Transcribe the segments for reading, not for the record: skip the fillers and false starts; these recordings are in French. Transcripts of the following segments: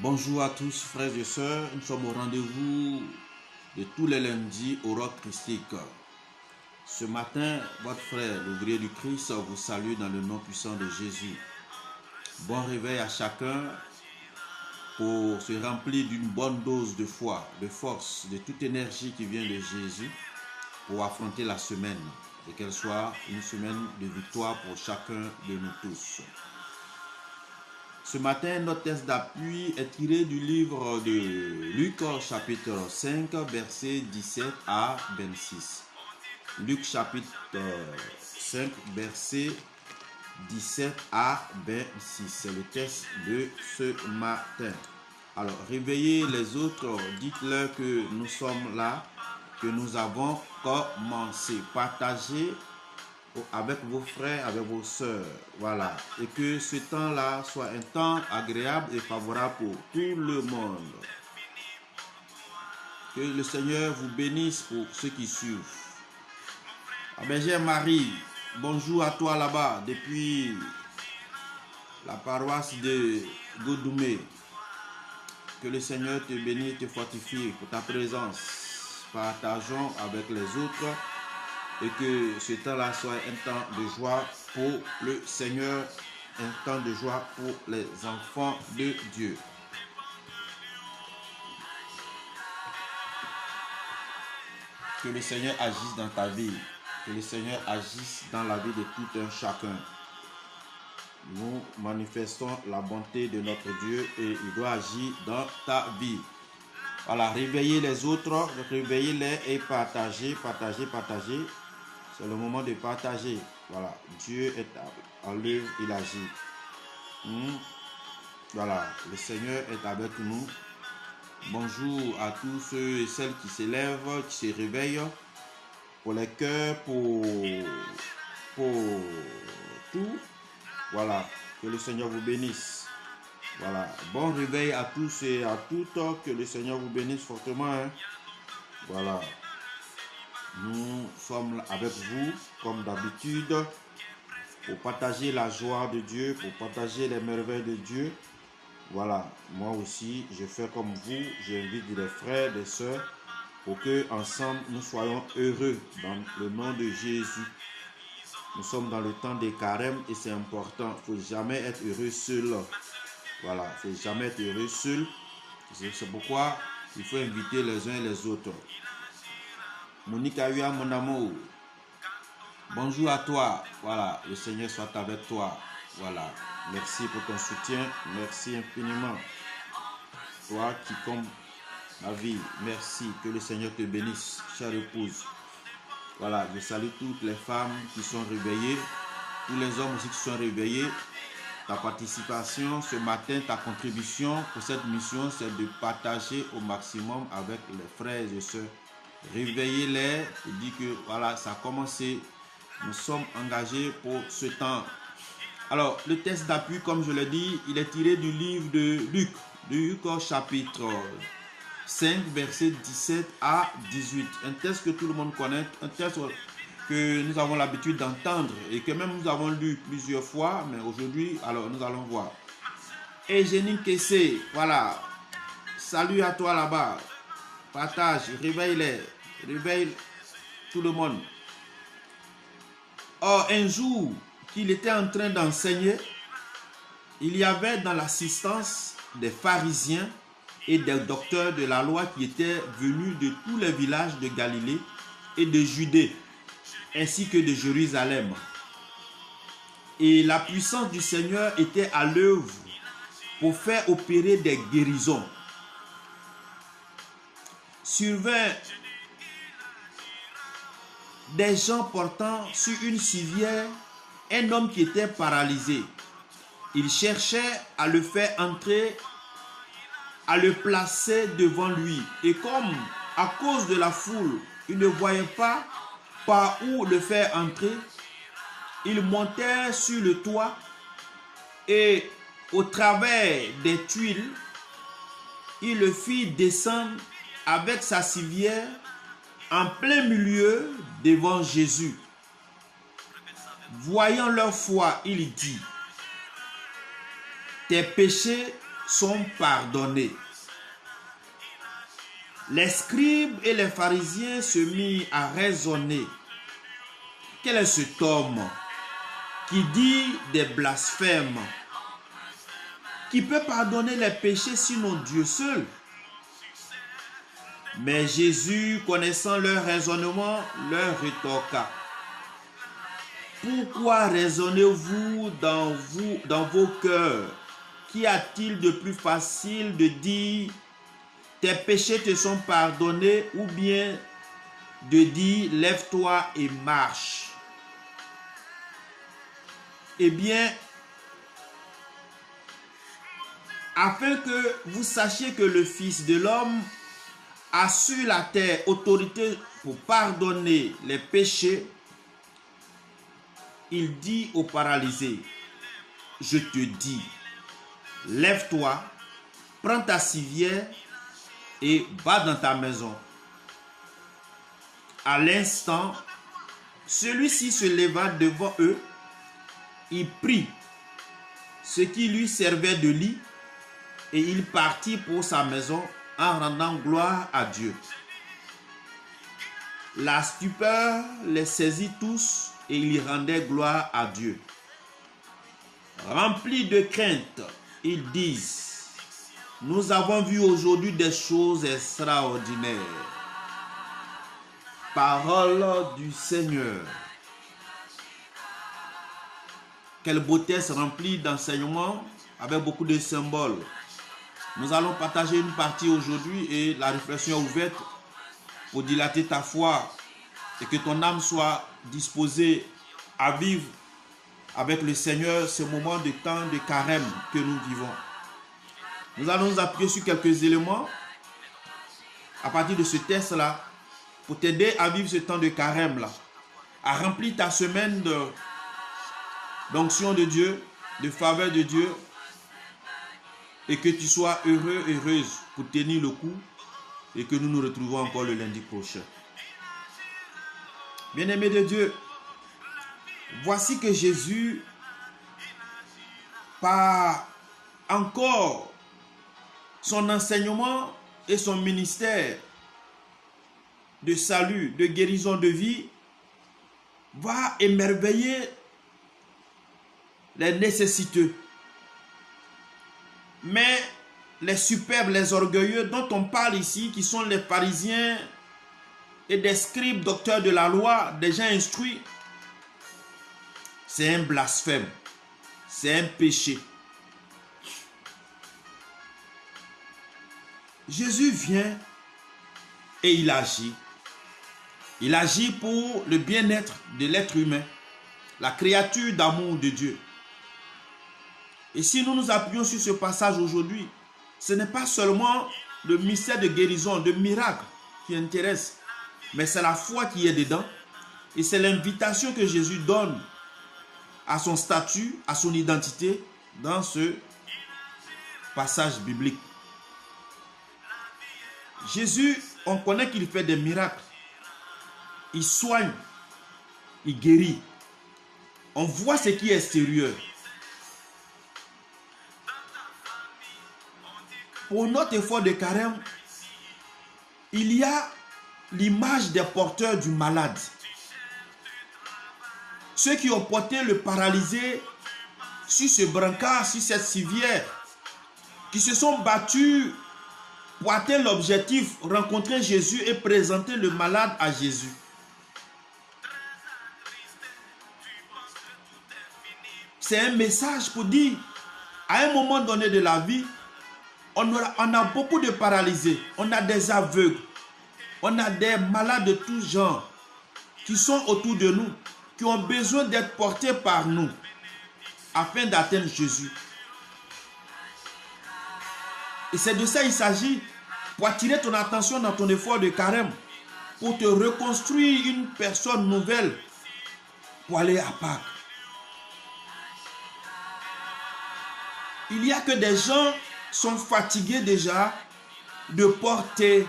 Bonjour à tous frères et sœurs, nous sommes au rendez-vous de tous les lundis au Rock Christique. Ce matin, votre frère, l'ouvrier du Christ, vous salue dans le nom puissant de Jésus. Bon réveil à chacun pour se remplir d'une bonne dose de foi, de force, de toute énergie qui vient de Jésus pour affronter la semaine et qu'elle soit une semaine de victoire pour chacun de nous tous. Ce matin, notre texte d'appui est tiré du livre de Luc, chapitre 5, versets 17 à 26. Luc, chapitre 5, versets 17 à 26. C'est le texte de ce matin. Alors, réveillez les autres, dites-leur que nous sommes là, que nous avons commencé. Partagez avec vos frères, avec vos sœurs, voilà, et que ce temps-là soit un temps agréable et favorable pour tout le monde. Que le Seigneur vous bénisse pour ceux qui suivent. Bergère Marie, bonjour à toi là-bas, depuis la paroisse de Godoumé. Que le Seigneur te bénisse et te fortifie pour ta présence. Partageons avec les autres. Et que ce temps-là soit un temps de joie pour le Seigneur, un temps de joie pour les enfants de Dieu. Que le Seigneur agisse dans ta vie, que le Seigneur agisse dans la vie de tout un chacun. Nous manifestons la bonté de notre Dieu et il doit agir dans ta vie. Voilà, réveillez les autres, réveillez-les et partagez. C'est le moment de partager. Voilà, Dieu est en l'œuvre, il agit. Voilà, le Seigneur est avec nous. Bonjour à tous ceux et celles qui s'élèvent, qui se réveillent, pour les cœurs, pour tout. Voilà, que le Seigneur vous bénisse. Voilà, bon réveil à tous et à toutes, que le Seigneur vous bénisse fortement. Voilà. Nous sommes avec vous, comme d'habitude, pour partager la joie de Dieu, pour partager les merveilles de Dieu. Voilà, moi aussi, je fais comme vous, j'invite des frères, des sœurs, pour que ensemble nous soyons heureux dans le nom de Jésus. Nous sommes dans le temps des carèmes et c'est important. Il ne faut jamais être heureux seul. Voilà, il ne faut jamais être heureux seul. C'est pourquoi il faut inviter les uns et les autres. Monique Aouya, mon amour, bonjour à toi. Voilà, le Seigneur soit avec toi. Voilà, merci pour ton soutien. Merci infiniment. Toi qui comptes ma vie, merci. Que le Seigneur te bénisse, chère épouse. Voilà, je salue toutes les femmes qui sont réveillées, tous les hommes aussi qui sont réveillés. Ta participation ce matin, ta contribution pour cette mission, c'est de partager au maximum avec les frères et sœurs. Réveillez-les et dites que voilà, ça a commencé. Nous sommes engagés pour ce temps. Alors, le texte d'appui, comme je l'ai dit, il est tiré du livre de Luc chapitre 5, versets 17 à 18. Un texte que tout le monde connaît, un texte que nous avons l'habitude d'entendre et que même nous avons lu plusieurs fois, mais aujourd'hui, alors nous allons voir. Et Jenny Kessé, voilà, salut à toi là-bas, partage, réveille tout le monde. Or, un jour qu'il était en train d'enseigner, il y avait dans l'assistance des pharisiens et des docteurs de la loi qui étaient venus de tous les villages de Galilée et de Judée, ainsi que de Jérusalem. Et la puissance du Seigneur était à l'œuvre pour faire opérer des guérisons. Survint des gens portant sur une civière un homme qui était paralysé. Il cherchait à le faire entrer, à le placer devant lui. Et comme à cause de la foule, il ne voyait pas par où le faire entrer, il montait sur le toit et au travers des tuiles, il le fit descendre avec sa civière en plein milieu devant Jésus. Voyant leur foi, il dit: tes péchés sont pardonnés. Les scribes et les pharisiens se mirent à raisonner. Quel est cet homme qui dit des blasphèmes? Qui peut pardonner les péchés sinon Dieu seul? Mais Jésus, connaissant leur raisonnement, leur rétorqua. Pourquoi raisonnez-vous dans vos cœurs? Qu'y a-t-il de plus facile de dire tes péchés te sont pardonnés, ou bien de dire lève-toi et marche? Eh bien, afin que vous sachiez que le Fils de l'homme a sur la terre autorité pour pardonner les péchés, il dit au paralysé, je te dis, lève-toi, prends ta civière et va dans ta maison. À l'instant, celui-ci se leva devant eux, il prit ce qui lui servait de lit et il partit pour sa maison en rendant gloire à Dieu. La stupeur les saisit tous et ils rendaient gloire à Dieu. Remplis de crainte, ils disent, nous avons vu aujourd'hui des choses extraordinaires. Parole du Seigneur. Quelle beauté se remplit d'enseignements avec beaucoup de symboles. Nous allons partager une partie aujourd'hui et la réflexion est ouverte pour dilater ta foi et que ton âme soit disposée à vivre avec le Seigneur ce moment de temps de carême que nous vivons. Nous allons nous appuyer sur quelques éléments à partir de ce texte-là pour t'aider à vivre ce temps de carême-là, à remplir ta semaine d'onction de Dieu, de faveur de Dieu, et que tu sois heureux, heureuse pour tenir le coup et que nous nous retrouvons encore le lundi prochain. Bien-aimés de Dieu, voici que Jésus, par encore son enseignement et son ministère de salut, de guérison de vie, va émerveiller les nécessiteux. Mais les superbes, les orgueilleux dont on parle ici, qui sont les pharisiens et des scribes, docteurs de la loi, des gens instruits, c'est un blasphème, c'est un péché. Jésus vient et il agit. Il agit pour le bien-être de l'être humain, la créature d'amour de Dieu. Et si nous nous appuyons sur ce passage aujourd'hui, ce n'est pas seulement le mystère de guérison, de miracle qui intéresse, mais c'est la foi qui est dedans. Et c'est l'invitation que Jésus donne à son statut, à son identité dans ce passage biblique. Jésus, on connaît qu'il fait des miracles. Il soigne, il guérit. On voit ce qui est extérieur. Pour notre effort de carême, il y a l'image des porteurs du malade. Ceux qui ont porté le paralysé sur ce brancard, sur cette civière, qui se sont battus pour atteindre l'objectif, rencontrer Jésus et présenter le malade à Jésus. C'est un message pour dire, à un moment donné de la vie, on a beaucoup de paralysés, on a des aveugles, on a des malades de tous genres qui sont autour de nous, qui ont besoin d'être portés par nous afin d'atteindre Jésus. Et c'est de ça qu'il s'agit, pour attirer ton attention dans ton effort de carême, pour te reconstruire une personne nouvelle pour aller à Pâques. Il y a que des gens sont fatigués déjà de porter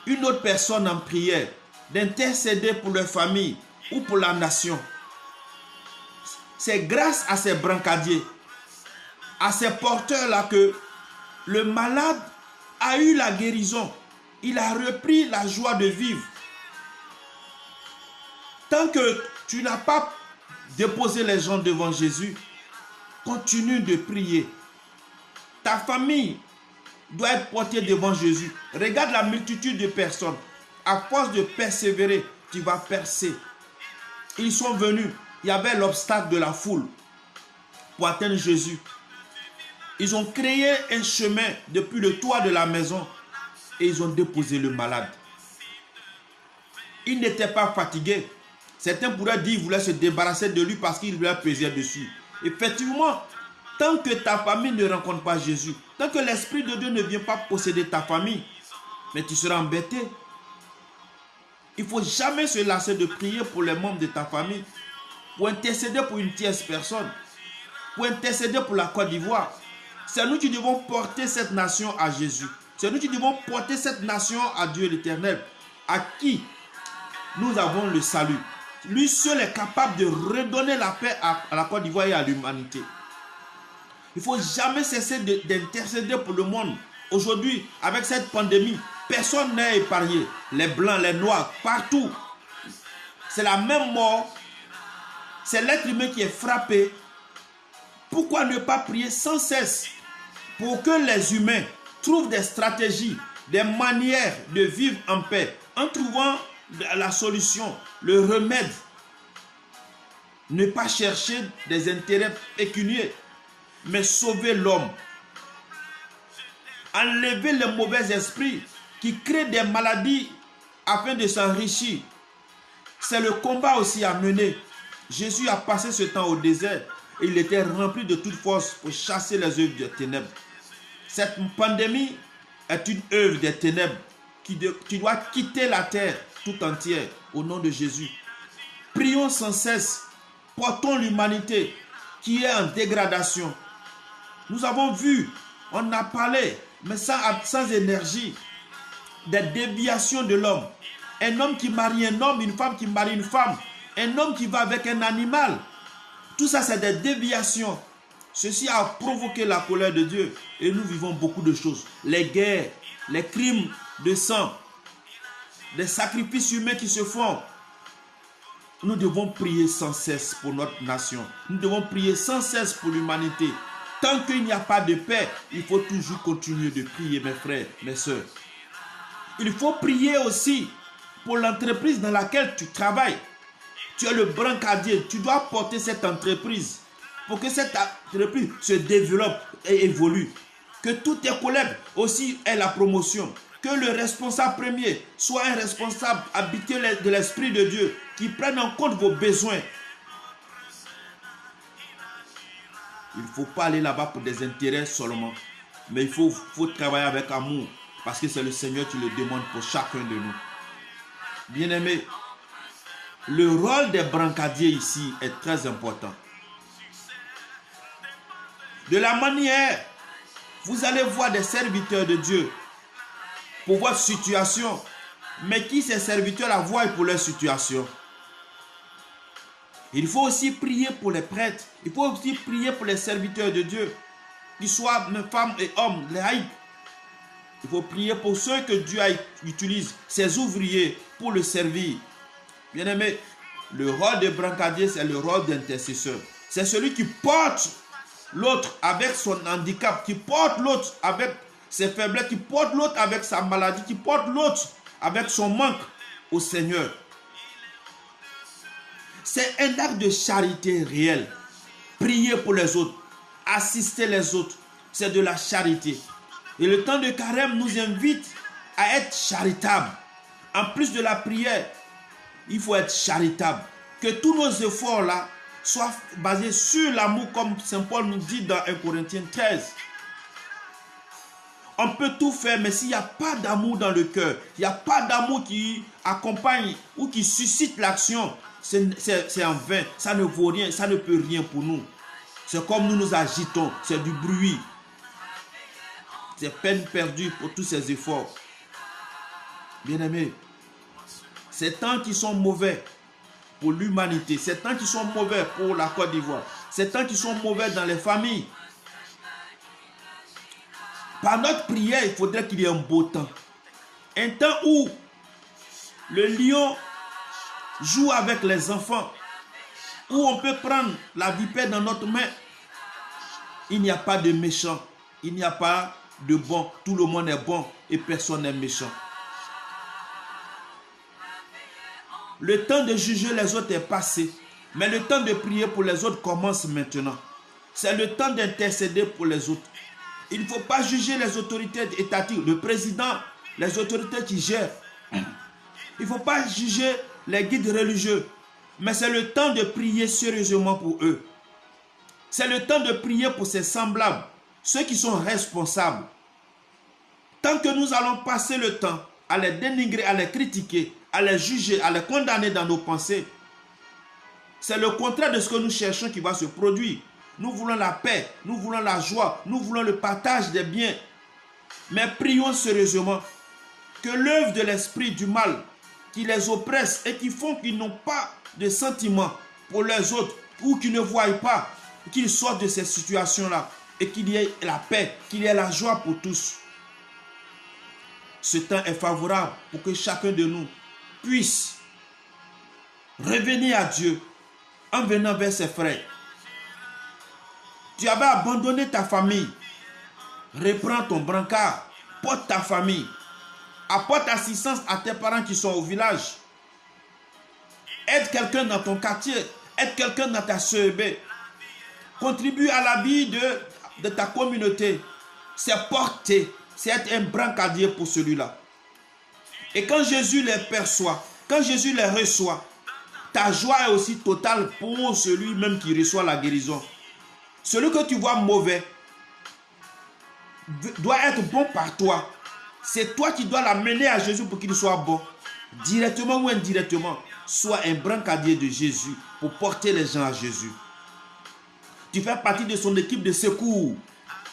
une autre personne en prière, d'intercéder pour leur famille ou pour la nation. C'est grâce à ces brancadiers, à ces porteurs-là que le malade a eu la guérison. Il a repris la joie de vivre. Tant que tu n'as pas déposé les gens devant Jésus, continue de prier. Ta famille doit être portée devant Jésus. Regarde la multitude de personnes. À force de persévérer, tu vas percer. Ils sont venus. Il y avait l'obstacle de la foule pour atteindre Jésus. Ils ont créé un chemin depuis le toit de la maison et ils ont déposé le malade. Ils n'étaient pas fatigués. Certains pourraient dire qu'ils voulaient se débarrasser de lui parce qu'il voulait peser dessus. Effectivement, tant que ta famille ne rencontre pas Jésus, tant que l'Esprit de Dieu ne vient pas posséder ta famille, mais tu seras embêté. Il ne faut jamais se lasser de prier pour les membres de ta famille, pour intercéder pour une tierce personne, pour intercéder pour la Côte d'Ivoire. C'est nous qui devons porter cette nation à Jésus. C'est nous qui devons porter cette nation à Dieu l'Éternel, à qui nous avons le salut. Lui seul est capable de redonner la paix à la Côte d'Ivoire et à l'humanité. Il ne faut jamais cesser d'intercéder pour le monde. Aujourd'hui, avec cette pandémie, personne n'est épargné. Les blancs, les noirs, partout. C'est la même mort. C'est l'être humain qui est frappé. Pourquoi ne pas prier sans cesse pour que les humains trouvent des stratégies, des manières de vivre en paix, en trouvant la solution, le remède. Ne pas chercher des intérêts pécuniaires, mais sauver l'homme. Enlever les mauvais esprits qui créent des maladies afin de s'enrichir. C'est le combat aussi à mener. Jésus a passé ce temps au désert et il était rempli de toute force pour chasser les œuvres des ténèbres. Cette pandémie est une œuvre des ténèbres qui doit quitter la terre tout entière au nom de Jésus. Prions sans cesse, portons l'humanité qui est en dégradation. Nous avons vu, on a parlé, mais sans énergie, des déviations de l'homme. Un homme qui marie un homme, une femme qui marie une femme, un homme qui va avec un animal. Tout ça, c'est des déviations. Ceci a provoqué la colère de Dieu et nous vivons beaucoup de choses. Les guerres, les crimes de sang, les sacrifices humains qui se font. Nous devons prier sans cesse pour notre nation. Nous devons prier sans cesse pour l'humanité. Tant qu'il n'y a pas de paix, il faut toujours continuer de prier, mes frères, mes soeurs. Il faut prier aussi pour l'entreprise dans laquelle tu travailles. Tu es le brancardier, tu dois porter cette entreprise pour que cette entreprise se développe et évolue. Que tous tes collègues aussi aient la promotion. Que le responsable premier soit un responsable habité de l'Esprit de Dieu qui prenne en compte vos besoins. Il ne faut pas aller là-bas pour des intérêts seulement, mais il faut travailler avec amour parce que c'est le Seigneur qui le demande pour chacun de nous. Bien-aimés, le rôle des brancardiers ici est très important. De la manière, vous allez voir des serviteurs de Dieu pour votre situation, mais qui ces serviteurs-là voient pour leur situation. Il faut aussi prier pour les prêtres, il faut aussi prier pour les serviteurs de Dieu, qu'ils soient femmes et hommes, les haïs. Il faut prier pour ceux que Dieu utilise, ses ouvriers, pour le servir. Bien-aimés, le rôle de brancardier, c'est le rôle d'intercesseur. C'est celui qui porte l'autre avec son handicap, qui porte l'autre avec ses faiblesses, qui porte l'autre avec sa maladie, qui porte l'autre avec son manque au Seigneur. C'est un acte de charité réel. Prier pour les autres, assister les autres, c'est de la charité. Et le temps de carême nous invite à être charitable. En plus de la prière, il faut être charitable. Que tous nos efforts là soient basés sur l'amour, comme Saint Paul nous dit dans 1 Corinthiens 13. On peut tout faire, mais s'il n'y a pas d'amour dans le cœur, il n'y a pas d'amour qui accompagne ou qui suscite l'action, c'est en vain. Ça ne vaut rien, ça ne peut rien pour nous. C'est comme nous nous agitons, c'est du bruit. C'est peine perdue pour tous ces efforts. Bien-aimés, ces temps qui sont mauvais pour l'humanité, ces temps qui sont mauvais pour la Côte d'Ivoire, ces temps qui sont mauvais dans les familles, Par notre prière, il faudrait qu'il y ait un beau temps. Un temps où le lion joue avec les enfants, où on peut prendre la vipère dans notre main. Il n'y a pas de méchant, il n'y a pas de bon. Tout le monde est bon et personne n'est méchant. Le temps de juger les autres est passé, mais le temps de prier pour les autres commence maintenant. C'est le temps d'intercéder pour les autres. Il ne faut pas juger les autorités étatiques, le président, les autorités qui gèrent. Il ne faut pas juger les guides religieux, mais c'est le temps de prier sérieusement pour eux. C'est le temps de prier pour ses semblables, ceux qui sont responsables. Tant que nous allons passer le temps à les dénigrer, à les critiquer, à les juger, à les condamner dans nos pensées, c'est le contraire de ce que nous cherchons qui va se produire. Nous voulons la paix, nous voulons la joie, nous voulons le partage des biens. Mais prions sérieusement que l'œuvre de l'esprit du mal qui les oppresse et qui font qu'ils n'ont pas de sentiments pour les autres ou qui ne voient pas, qu'ils sortent de ces situations-là et qu'il y ait la paix, qu'il y ait la joie pour tous. Ce temps est favorable pour que chacun de nous puisse revenir à Dieu en venant vers ses frères. Tu avais abandonné ta famille. Reprends ton brancard. Porte ta famille. Apporte assistance à tes parents qui sont au village. Aide quelqu'un dans ton quartier. Aide quelqu'un dans ta CEB. Contribue à la vie de ta communauté. C'est porter. C'est être un brancardier pour celui-là. Et quand Jésus les perçoit, quand Jésus les reçoit, ta joie est aussi totale pour celui-même qui reçoit la guérison. Celui que tu vois mauvais doit être bon par toi. C'est toi qui dois l'amener à Jésus pour qu'il soit bon. Directement ou indirectement, sois un brancardier de Jésus pour porter les gens à Jésus. Tu fais partie de son équipe de secours.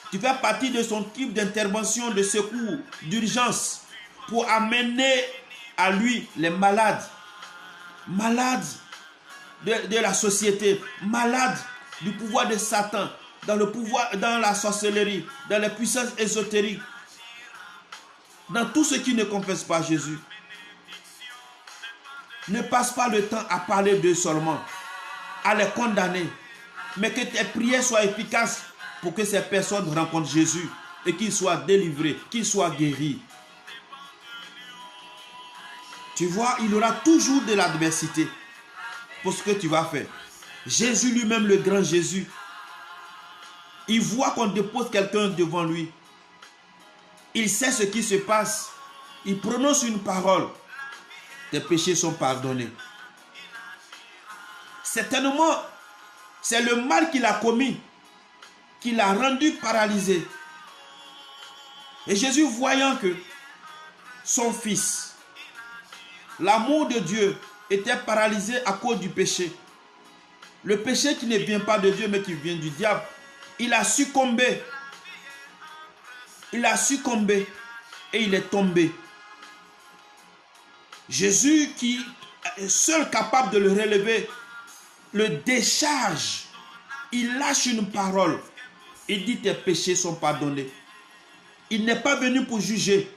Tu fais partie de son équipe d'intervention, de secours, d'urgence pour amener à lui les malades. Malades de la société, malades du pouvoir de Satan, dans la sorcellerie, dans les puissances ésotériques, dans tout ce qui ne confesse pas Jésus. Ne passe pas le temps à parler d'eux seulement, à les condamner, mais que tes prières soient efficaces pour que ces personnes rencontrent Jésus et qu'ils soient délivrés, qu'ils soient guéris. Tu vois, il y aura toujours de l'adversité pour ce que tu vas faire. Jésus lui-même, le grand Jésus, il voit qu'on dépose quelqu'un devant lui. Il sait ce qui se passe. Il prononce une parole. Tes péchés sont pardonnés. Certainement, c'est le mal qu'il a commis qui l'a rendu paralysé. Et Jésus, voyant que son fils, l'amour de Dieu, était paralysé à cause du péché. Le péché qui ne vient pas de Dieu mais qui vient du diable. Il a succombé. Il a succombé et il est tombé. Jésus, qui est seul capable de le relever, le décharge. Il lâche une parole. Il dit tes péchés sont pardonnés. Il n'est pas venu pour juger.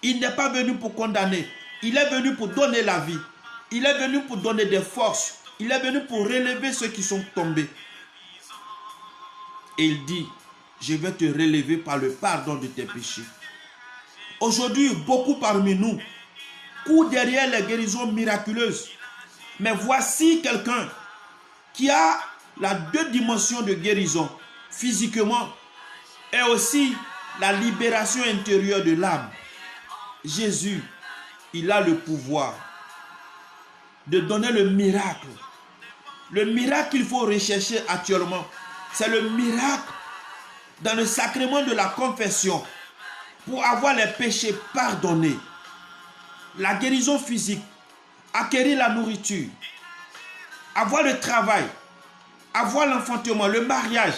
Il n'est pas venu pour condamner. Il est venu pour donner la vie. Il est venu pour donner des forces. Il est venu pour relever ceux qui sont tombés. Et il dit, je vais te relever par le pardon de tes péchés. Aujourd'hui, beaucoup parmi nous courent derrière les guérisons miraculeuses. Mais voici quelqu'un qui a la deux dimensions de guérison, physiquement, et aussi la libération intérieure de l'âme. Jésus, il a le pouvoir de donner le miracle. Le miracle qu'il faut rechercher actuellement, c'est le miracle dans le sacrement de la confession pour avoir les péchés pardonnés. La guérison physique, acquérir la nourriture, avoir le travail, avoir l'enfantement, le mariage.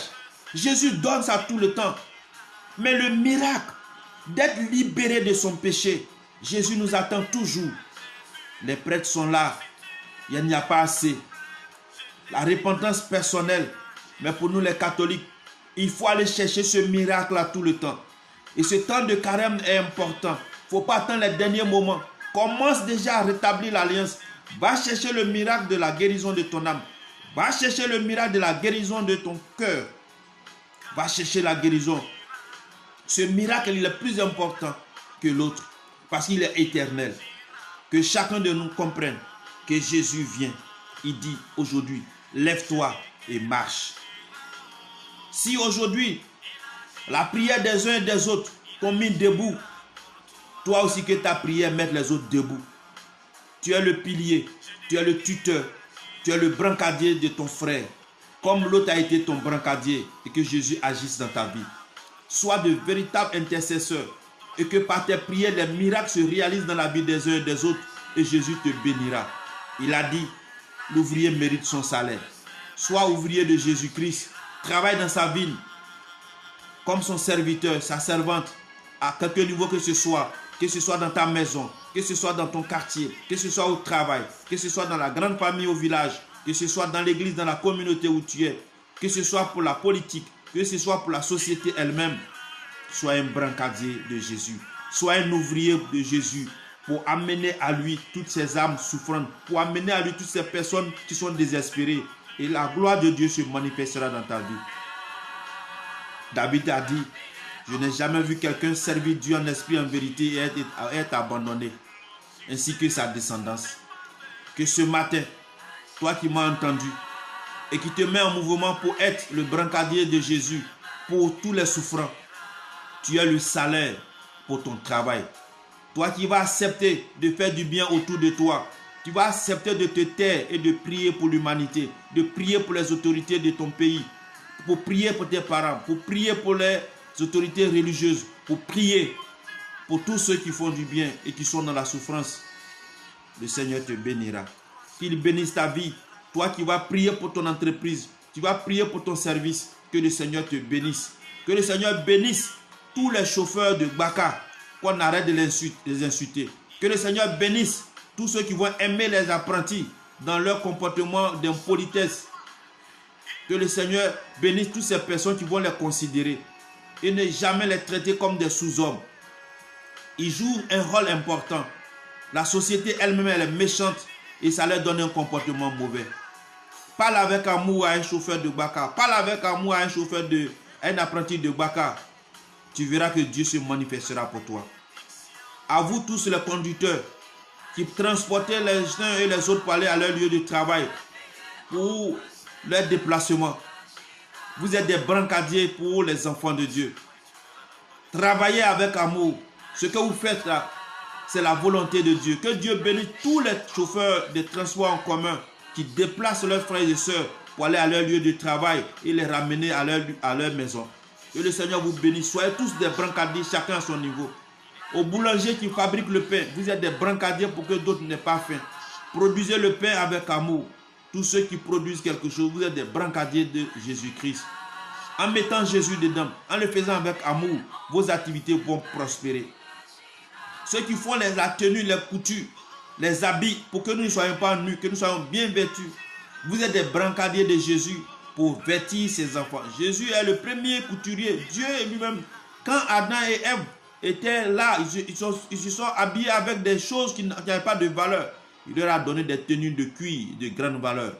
Jésus donne ça tout le temps. Mais le miracle d'être libéré de son péché, Jésus nous attend toujours. Les prêtres sont là. Il n'y a pas assez. La repentance personnelle. Mais pour nous les catholiques, il faut aller chercher ce miracle-là tout le temps. Et ce temps de carême est important. Il ne faut pas attendre les derniers moments. Commence déjà à rétablir l'alliance. Va chercher le miracle de la guérison de ton âme. Va chercher le miracle de la guérison de ton cœur. Va chercher la guérison. Ce miracle, il est plus important que l'autre parce qu'il est éternel. Que chacun de nous comprenne que Jésus vient. Il dit aujourd'hui, lève-toi et marche. Si aujourd'hui, la prière des uns et des autres t'ont mis debout, toi aussi que ta prière mette les autres debout. Tu es le pilier, tu es le tuteur, tu es le brancadier de ton frère. Comme l'autre a été ton brancadier et que Jésus agisse dans ta vie. Sois de véritables intercesseurs et que par tes prières, les miracles se réalisent dans la vie des uns et des autres et Jésus te bénira. Il a dit, l'ouvrier mérite son salaire. Sois ouvrier de Jésus-Christ. Travaille dans sa ville comme son serviteur, sa servante, à quelque niveau que ce soit dans ta maison, que ce soit dans ton quartier, que ce soit au travail, que ce soit dans la grande famille au village, que ce soit dans l'église, dans la communauté où tu es, que ce soit pour la politique, que ce soit pour la société elle-même. Sois un brancadier de Jésus. Sois un ouvrier de Jésus pour amener à lui toutes ces âmes souffrantes, pour amener à lui toutes ces personnes qui sont désespérées. Et la gloire de Dieu se manifestera dans ta vie. David a dit, je n'ai jamais vu quelqu'un servir Dieu en esprit, en vérité et être abandonné, ainsi que sa descendance. Que ce matin, toi qui m'as entendu et qui te mets en mouvement pour être le brancadier de Jésus pour tous les souffrants, tu as le salaire pour ton travail. Toi qui vas accepter de faire du bien autour de toi, tu vas accepter de te taire et de prier pour l'humanité, de prier pour les autorités de ton pays, pour prier pour tes parents, pour prier pour les autorités religieuses, pour prier pour tous ceux qui font du bien et qui sont dans la souffrance. Le Seigneur te bénira. Qu'il bénisse ta vie. Toi qui vas prier pour ton entreprise, tu vas prier pour ton service, que le Seigneur te bénisse. Que le Seigneur bénisse tous les chauffeurs de Baka, qu'on arrête de les insulter. Que le Seigneur bénisse tous ceux qui vont aimer les apprentis dans leur comportement d'impolitesse. Que le Seigneur bénisse toutes ces personnes qui vont les considérer et ne jamais les traiter comme des sous-hommes. Ils jouent un rôle important. La société elle-même, elle est méchante et ça leur donne un comportement mauvais. Parle avec amour à un chauffeur de Baka. Parle avec amour à un apprenti de Baka. Tu verras que Dieu se manifestera pour toi. À vous tous les conducteurs qui transportaient les uns et les autres pour aller à leur lieu de travail, pour leur déplacement. Vous êtes des brancadiers pour les enfants de Dieu. Travaillez avec amour. Ce que vous faites là, c'est la volonté de Dieu. Que Dieu bénisse tous les chauffeurs de transport en commun qui déplacent leurs frères et sœurs pour aller à leur lieu de travail et les ramener à leur maison. Que le Seigneur vous bénisse. Soyez tous des brancadiers, chacun à son niveau. Aux boulangers qui fabriquent le pain, vous êtes des brancadiers pour que d'autres n'aient pas faim. Produisez le pain avec amour. Tous ceux qui produisent quelque chose, vous êtes des brancadiers de Jésus-Christ. En mettant Jésus dedans, en le faisant avec amour, vos activités vont prospérer. Ceux qui font la tenue, les coutures, les habits, pour que nous ne soyons pas nus, que nous soyons bien vêtus. Vous êtes des brancadiers de Jésus pour vêtir ses enfants. Jésus est le premier couturier. Dieu lui-même, quand Adam et Ève étaient là, ils se sont habillés avec des choses qui n'avaient pas de valeur. Il leur a donné des tenues de cuir de grande valeur.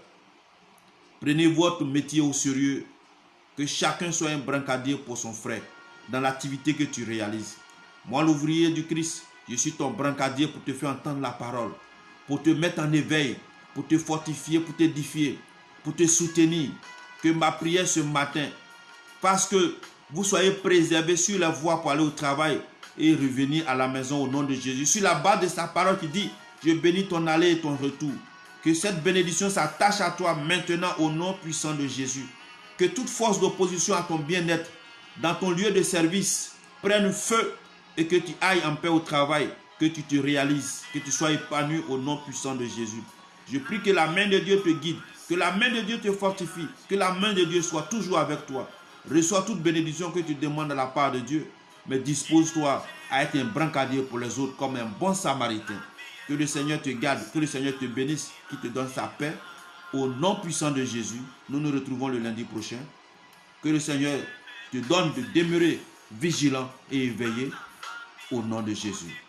Prenez votre métier au sérieux. Que chacun soit un brancadier pour son frère dans l'activité que tu réalises. Moi, l'ouvrier du Christ, je suis ton brancadier pour te faire entendre la parole, pour te mettre en éveil, pour te fortifier, pour t'édifier, pour te soutenir. Que ma prière ce matin, parce que vous soyez préservés sur la voie pour aller au travail et revenir à la maison au nom de Jésus. Sur la base de sa parole qui dit, je bénis ton aller et ton retour. Que cette bénédiction s'attache à toi maintenant au nom puissant de Jésus. Que toute force d'opposition à ton bien-être dans ton lieu de service prenne feu et que tu ailles en paix au travail, que tu te réalises, que tu sois épanoui au nom puissant de Jésus. Je prie que la main de Dieu te guide, que la main de Dieu te fortifie, que la main de Dieu soit toujours avec toi. Reçois toute bénédiction que tu demandes de la part de Dieu, mais dispose-toi à être un brancadier pour les autres comme un bon samaritain. Que le Seigneur te garde, que le Seigneur te bénisse, qu'il te donne sa paix. Au nom puissant de Jésus, nous nous retrouvons le lundi prochain. Que le Seigneur te donne de demeurer vigilants et éveillés au nom de Jésus.